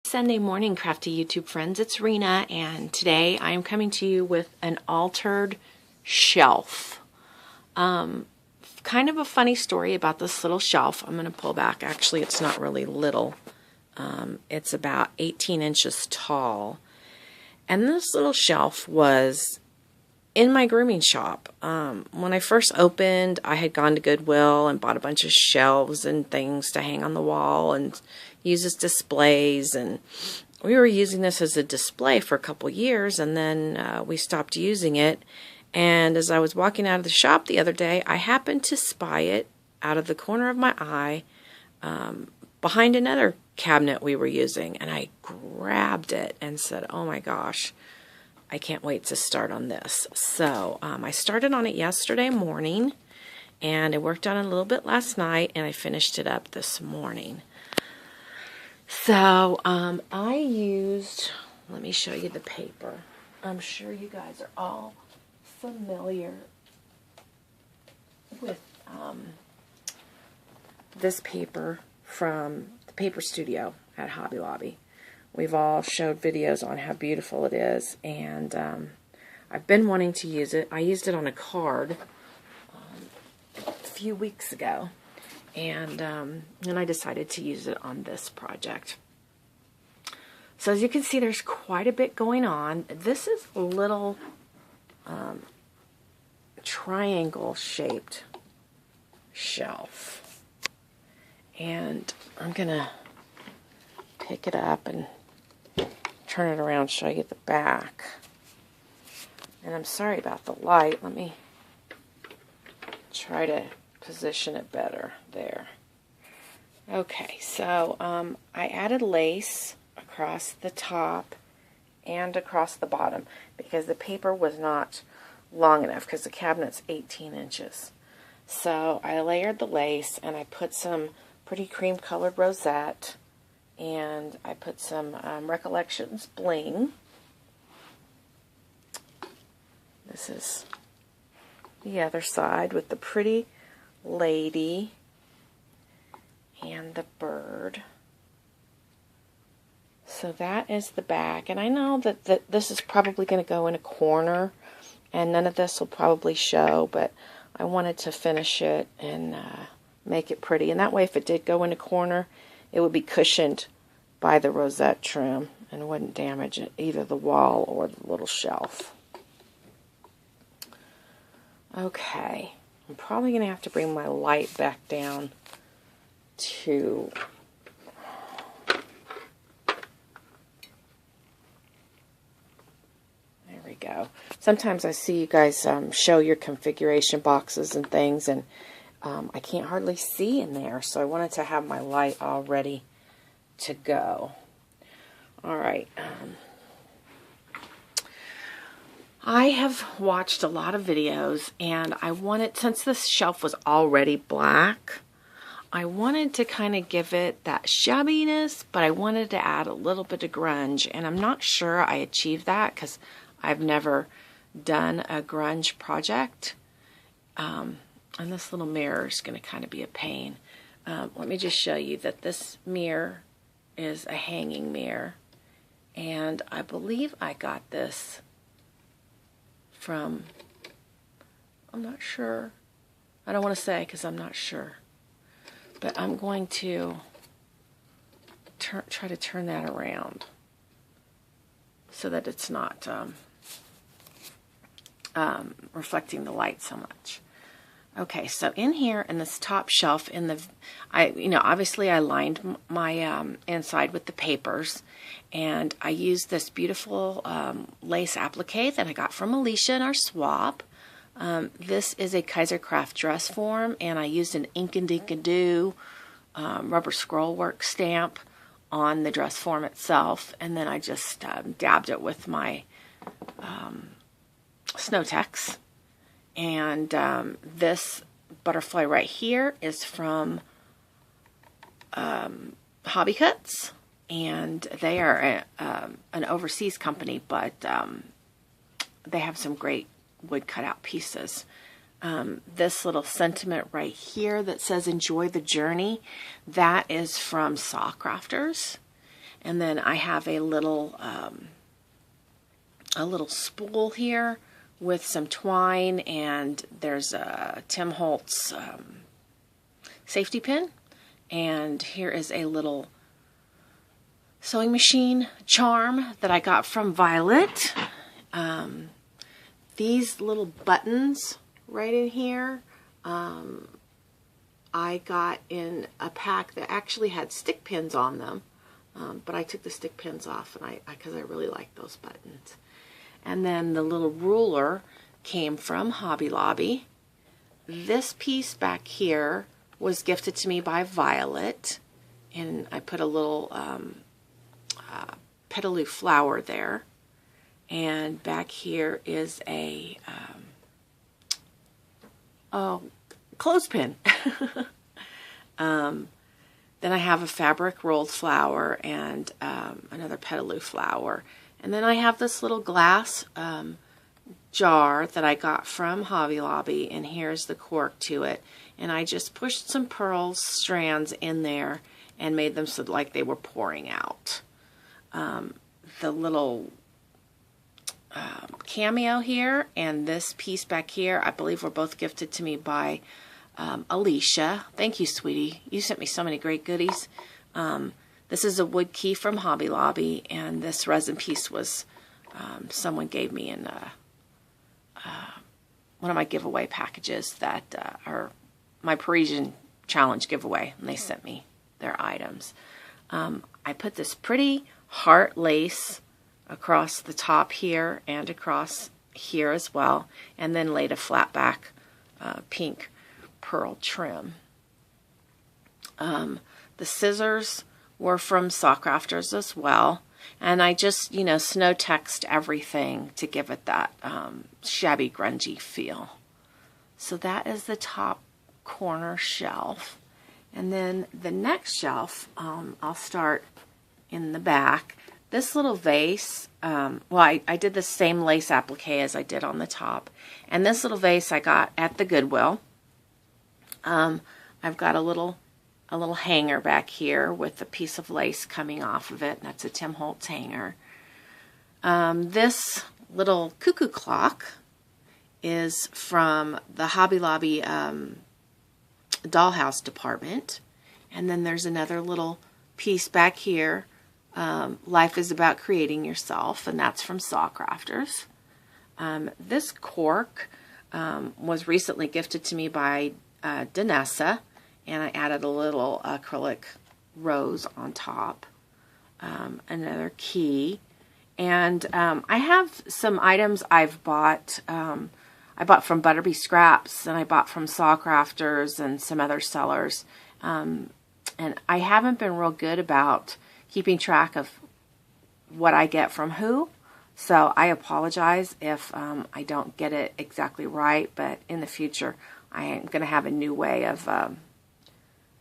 Sunday morning, crafty YouTube friends. It's Rena, and today I am coming to you with an altered shelf. Kind of a funny story about this little shelf. I'm going to pull back. Actually, it's not really little. It's about 18 inches tall. And this little shelf was in my grooming shop. When I first opened, I had gone to Goodwill and bought a bunch of shelves and things to hang on the wall and use as displays. And we were using this as a display for a couple years, and then we stopped using it. And as I was walking out of the shop the other day, I happened to spy it out of the corner of my eye behind another cabinet we were using. And I grabbed it and said, oh my gosh, I can't wait to start on this. So I started on it yesterday morning, and I worked on it a little bit last night, and I finished it up this morning. So I used, let me show you the paper. I'm sure you guys are all familiar with this paper from the Paper Studio at Hobby Lobby. We've all showed videos on how beautiful it is, and I've been wanting to use it. I used it on a card a few weeks ago, and then I decided to use it on this project. So as you can see, there's quite a bit going on. This is a little triangle-shaped shelf, and I'm gonna pick it up and turn it around, show you the back. And I'm sorry about the light. Let me try to position it better there. Okay, so I added lace across the top and across the bottom because the paper was not long enough because the cabinet's 18 inches. So I layered the lace, and I put some pretty cream colored rosette, and I put some Recollections bling. This is the other side with the pretty lady and the bird. So that is the back. And I know that this is probably going to go in a corner, and none of this will probably show, but I wanted to finish it and make it pretty. And that way, if it did go in a corner, it would be cushioned by the rosette trim and wouldn't damage either the wall or the little shelf. Okay, I'm probably going to have to bring my light back down to there we go. Sometimes I see you guys show your configuration boxes and things, and I can't hardly see in there, so I wanted to have my light all ready to go. All right. I have watched a lot of videos, and I wanted, since this shelf was already black, I wanted to kind of give it that shabbiness, but I wanted to add a little bit of grunge, and I'm not sure I achieved that because I've never done a grunge project. And this little mirror is going to kind of be a pain. Let me just show you that this mirror is a hanging mirror, and I believe I got this from, I'm not sure. I don't want to say because I'm not sure, but I'm going to try to turn that around so that it's not reflecting the light so much. Okay, so in here in this top shelf, obviously I lined my inside with the papers, and I used this beautiful lace applique that I got from Alicia in our swap. This is a Kaisercraft dress form, and I used an Ink and Dink and Do rubber scroll work stamp on the dress form itself, and then I just dabbed it with my Snow Tex. And this butterfly right here is from Hobby Cuts, and they are an overseas company, but they have some great wood cutout pieces. This little sentiment right here that says "Enjoy the Journey," that is from Saw Crafters. And then I have a little spool here with some twine, and there's a Tim Holtz safety pin. And here is a little sewing machine charm that I got from Violet. These little buttons right in here, I got in a pack that actually had stick pins on them, but I took the stick pins off because I really like those buttons. And then the little ruler came from Hobby Lobby. This piece back here was gifted to me by Violet, and I put a little petaloo flower there. And back here is a clothespin. Then I have a fabric rolled flower and another petaloo flower. And then I have this little glass jar that I got from Hobby Lobby, and here's the cork to it. And I just pushed some pearl strands in there and made them so like they were pouring out. The little cameo here and this piece back here, I believe, were both gifted to me by Alicia. Thank you, sweetie. You sent me so many great goodies. This is a wood key from Hobby Lobby, and this resin piece was someone gave me in one of my giveaway packages that are my Parisian Challenge giveaway, and they sent me their items. I put this pretty heart lace across the top here and across here as well, and then laid a flat back pink pearl trim. The scissors were from Sawcrafters as well, and I just, snow texed everything to give it that shabby, grungy feel. So that is the top corner shelf. And then the next shelf, I'll start in the back. This little vase, I did the same lace applique as I did on the top. And this little vase I got at the Goodwill. I've got a little hanger back here with a piece of lace coming off of it. That's a Tim Holtz hanger. This little cuckoo clock is from the Hobby Lobby dollhouse department. And then there's another little piece back here. Life is about creating yourself, and that's from Sawcrafters. This cork was recently gifted to me by Danessa, and I added a little acrylic rose on top. Another key. And I have some items I've bought. I bought from ButterBeeScraps, and I bought from Sawcrafters and some other sellers. And I haven't been real good about keeping track of what I get from who. So I apologize if I don't get it exactly right, but in the future I am going to have a new way of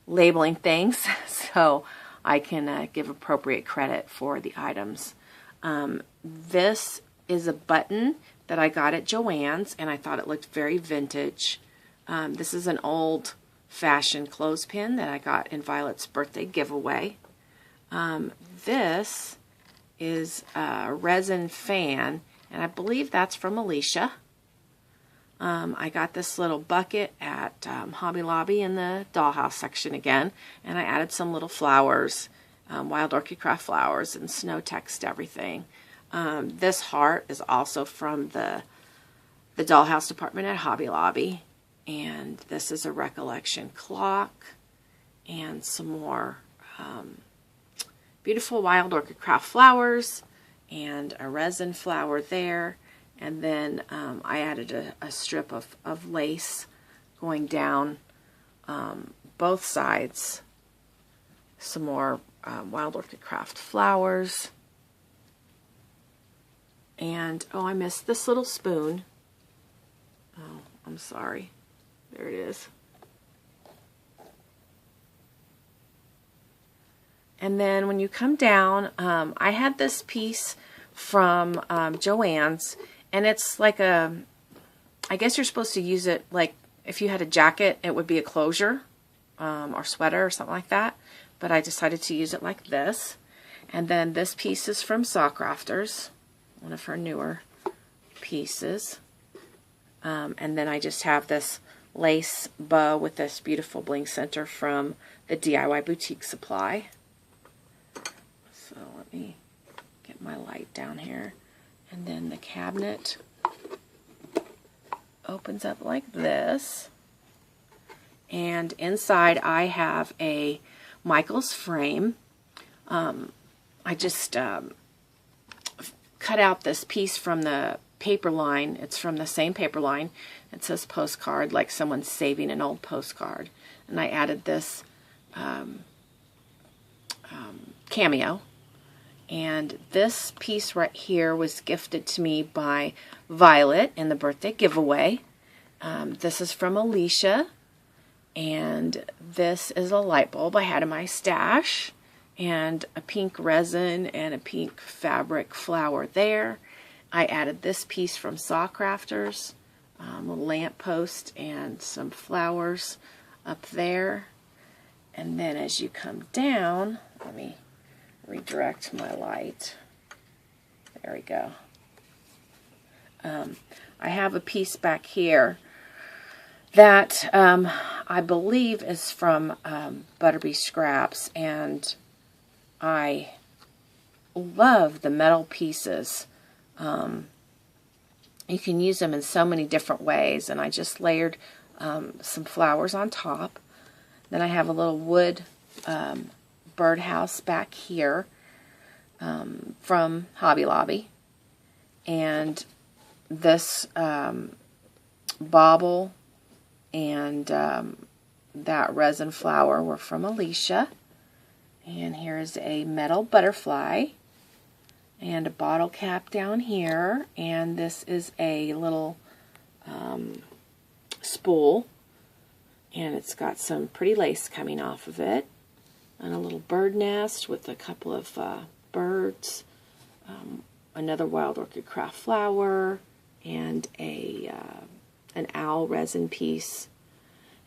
labeling things so I can give appropriate credit for the items. This is a button that I got at Joann's, and I thought it looked very vintage. This is an old-fashioned clothespin that I got in Violet's birthday giveaway. This is a resin fan, and I believe that's from Alicia. I got this little bucket at Hobby Lobby in the dollhouse section again, and I added some little flowers, Wild Orchid Craft flowers, and snow text everything. This heart is also from the dollhouse department at Hobby Lobby, and this is a recollection clock and some more beautiful Wild Orchid Craft flowers and a resin flower there. And then I added a strip of lace going down both sides. Some more Wild Orchid Craft flowers. And, I missed this little spoon. Oh, I'm sorry. There it is. And then when you come down, I had this piece from Joann's, and it's like I guess you're supposed to use it like if you had a jacket, it would be a closure or sweater or something like that, but I decided to use it like this. And then this piece is from Saw Crafters, one of her newer pieces. And then I just have this lace bow with this beautiful bling center from the DIY Boutique Supply. So let me get my light down here. And then the cabinet opens up like this. And inside I have a Michaels frame. I just cut out this piece from the paper line. It's from the same paper line. It says postcard, like someone's saving an old postcard. And I added this cameo. And this piece right here was gifted to me by Violet in the birthday giveaway. This is from Alicia. And this is a light bulb I had in my stash. And a pink resin and a pink fabric flower there. I added this piece from Saw Crafters, a lamp post and some flowers up there. And then as you come down, let me redirect my light. There we go. I have a piece back here that I believe is from ButterBeeScraps, and I love the metal pieces. You can use them in so many different ways, and I just layered some flowers on top. Then I have a little wood birdhouse back here from Hobby Lobby, and this bauble and that resin flower were from Alicia. And here's a metal butterfly and a bottle cap down here. And this is a little spool. And it's got some pretty lace coming off of it. And a little bird nest with a couple of birds. Another wild orchid craft flower. And an owl resin piece.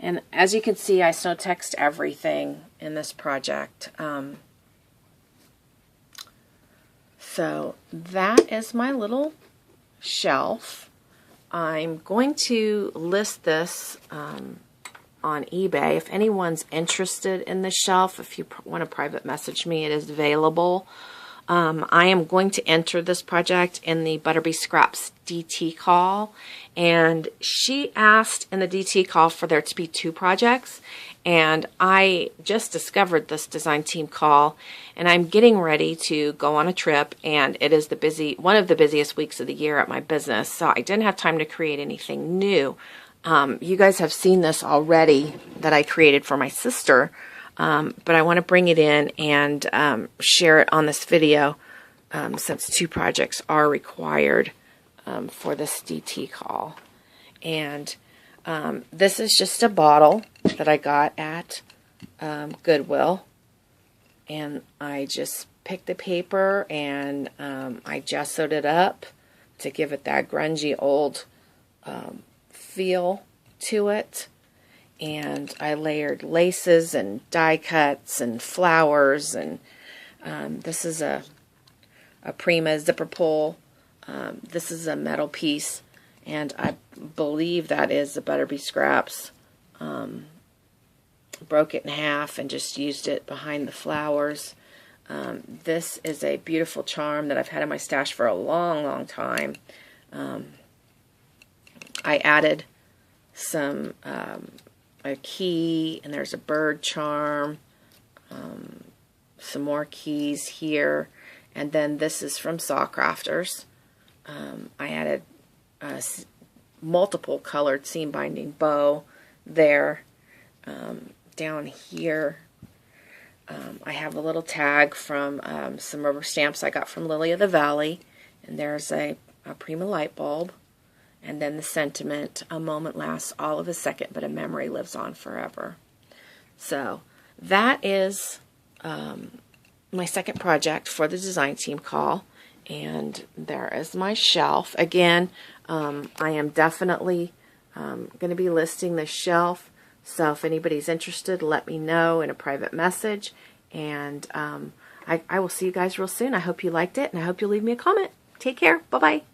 And as you can see, I snow text everything in this project. So that is my little shelf. I'm going to list this on eBay. If anyone's interested in the shelf, if you want to private message me, it is available. I am going to enter this project in the ButterBeeScraps DT call, and she asked in the DT call for there to be 2 projects, and I just discovered this design team call, and I'm getting ready to go on a trip, and it is one of the busiest weeks of the year at my business, so I didn't have time to create anything new. You guys have seen this already that I created for my sister. But I want to bring it in and share it on this video since 2 projects are required for this DT call. And this is just a bottle that I got at Goodwill. And I just picked the paper and I gessoed it up to give it that grungy old feel to it. And I layered laces and die cuts and flowers, and this is a Prima zipper pull. This is a metal piece, and I believe that is the ButterBeeScraps. Broke it in half and just used it behind the flowers. This is a beautiful charm that I've had in my stash for a long, long time. I added some a key, and there's a bird charm, some more keys here, and then this is from Saw Crafters. I added a multiple colored seam binding bow there. Down here I have a little tag from some rubber stamps I got from Lily of the Valley, and there's a Prima light bulb. And then the sentiment, a moment lasts all of a second, but a memory lives on forever. So that is my second project for the design team call. And there is my shelf. Again, I am definitely going to be listing the shelf. So if anybody's interested, let me know in a private message. And I I will see you guys real soon. I hope you liked it, and I hope you'll leave me a comment. Take care. Bye-bye.